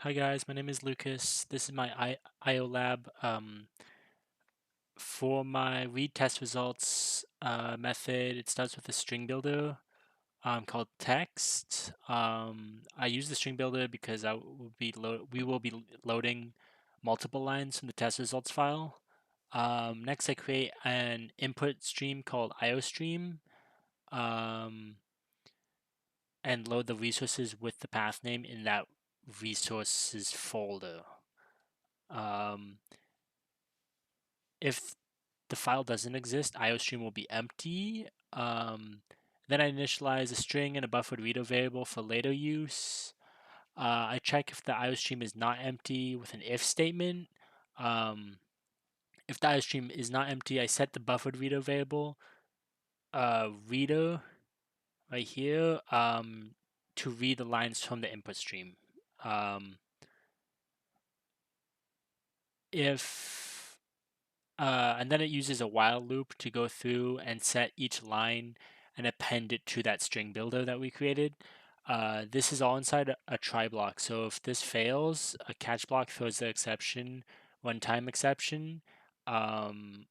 Hi guys, my name is Lucas. This is my IO lab. For my read test results method, it starts with a string builder called text. I use the string builder because we will be loading multiple lines from the test results file. Next, I create an input stream called IOStream and load the resources with the path name in that resources folder. If the file doesn't exist, IOStream will be empty. Then I initialize a string and a buffered reader variable for later use. I check if the IOStream is not empty with an if statement. If the IOStream is not empty, I set the buffered reader variable reader right here to read the lines from the input stream. And then it uses a while loop to go through and set each line and append it to that string builder that we created. This is all inside a try block. So if this fails, a catch block throws the exception, runtime exception, um,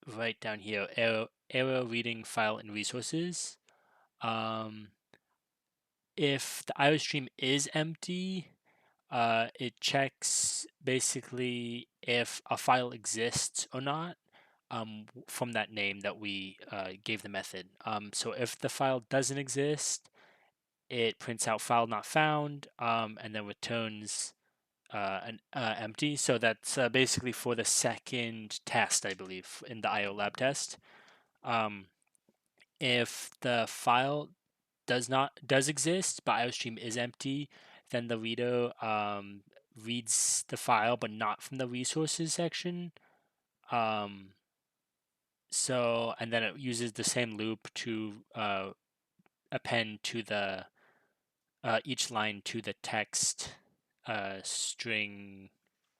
right down here, error reading file and resources. If the IO stream is empty, it checks basically if a file exists or not from that name that we gave the method. So if the file doesn't exist, it prints out file not found and then returns an empty. So that's basically for the second test, I believe, in the IO lab test. If the file does exist, but IOStream is empty, then the reader reads the file, but not from the resources section. And then it uses the same loop to append to the each line to the text string.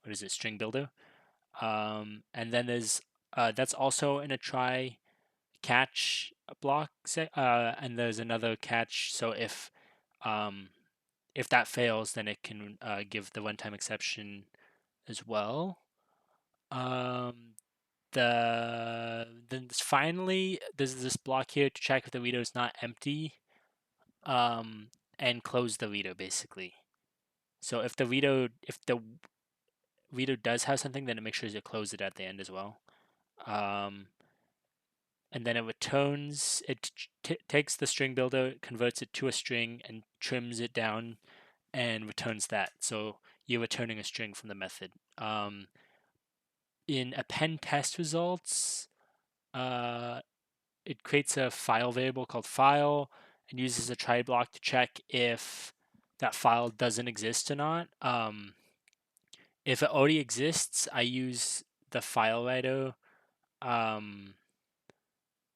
What is it? String builder. And then there's that's also in a try catch block and there's another catch. So if that fails, then it can give the runtime exception as well. Then finally, there's this block here to check if the reader is not empty, and close the reader basically. So if the reader does have something, then it makes sure to close it at the end as well. And then it returns, it takes the string builder, converts it to a string, and trims it down and returns that. So you're returning a string from the method. In append test results, it creates a file variable called file and uses a try block to check if that file doesn't exist or not. If it already exists, I use the file writer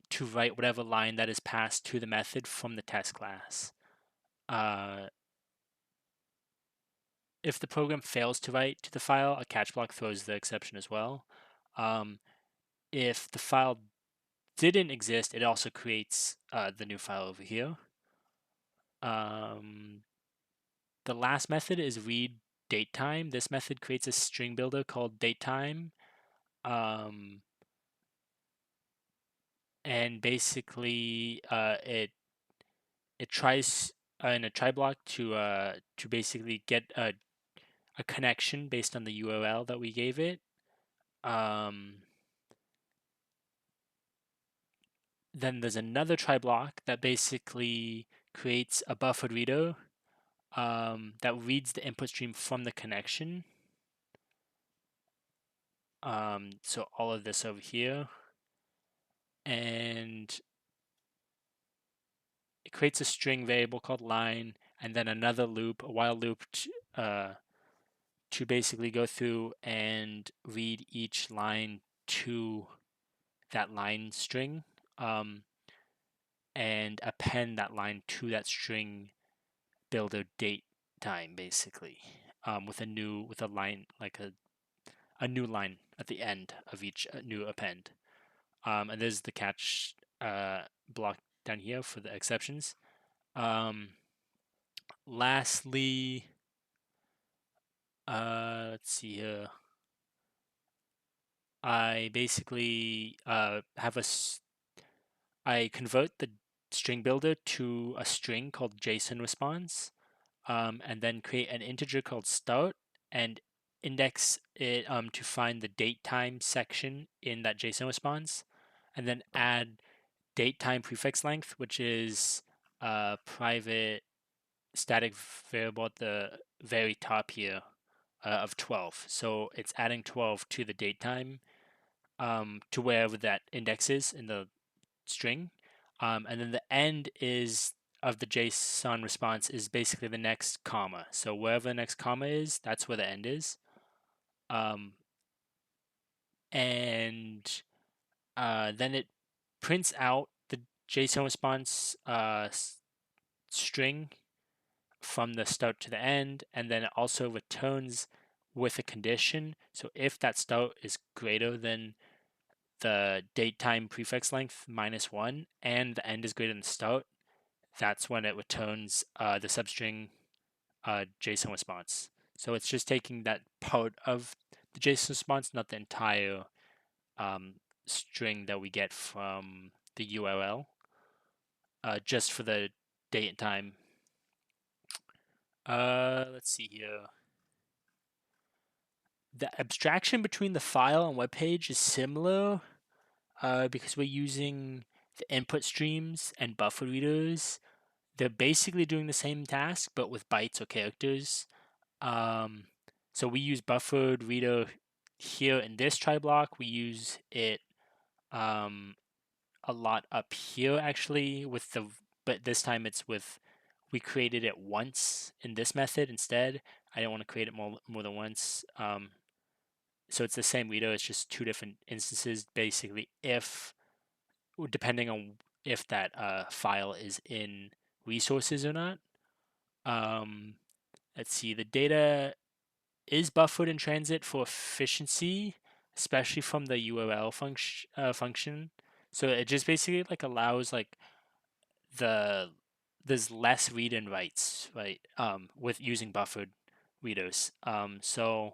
to write whatever line that is passed to the method from the test class. If the program fails to write to the file, a catch block throws the exception as well. If the file didn't exist, it also creates the new file over here. The last method is read datetime. This method creates a string builder called datetime. And basically it tries in a try block to basically get a connection based on the URL that we gave it. Then there's another try block that basically creates a buffered reader that reads the input stream from the connection. So all of this over here. And it creates a string variable called line, and then another loop, a while loop, to basically go through and read each line to that line string, and append that line to that string builder date time, basically, with a line, like a new line at the end of each new append. And there's the catch block down here for the exceptions. Lastly, Let's see here. I basically I convert the string builder to a string called JSON response, and then create an integer called start and index it to find the date time section in that JSON response, and then add date time prefix length, which is a private static variable at the very top here of 12. So it's adding 12 to the date time to wherever that index is in the string. And then the end is of the JSON response is basically the next comma. So wherever the next comma is, that's where the end is. Um, and then it prints out the JSON response string from the start to the end, and then it also returns with a condition. So if that start is greater than the date time prefix length -1 and the end is greater than the start, that's when it returns the substring JSON response. So it's just taking that part of the JSON response, not the entire string that we get from the URL, just for the date and time. Let's see here. The abstraction between the file and web page is similar because we're using the input streams and buffer readers. They're basically doing the same task, but with bytes or characters. So we use buffered reader here in this try block. We use it a lot up here actually but this time it's with, we created it once in this method instead. I don't want to create it more than once. So it's the same reader, it's just two different instances basically if, depending on if that file is in resources or not. Let's see, the data is buffered in transit for efficiency, especially from the URL function. So it just basically like allows like the there's less read and writes, right? With using buffered readers. So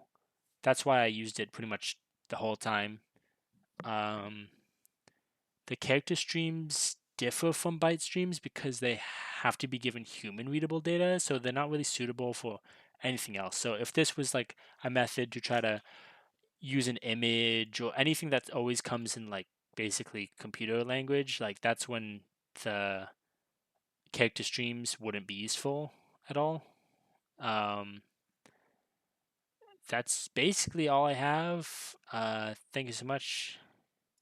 that's why I used it pretty much the whole time. The character streams differ from byte streams because they have to be given human readable data, so they're not really suitable for anything else. So if this was like a method to try to use an image or anything that always comes in like basically computer language, like that's when the character streams wouldn't be useful at all. Um, that's basically all I have. Thank you so much.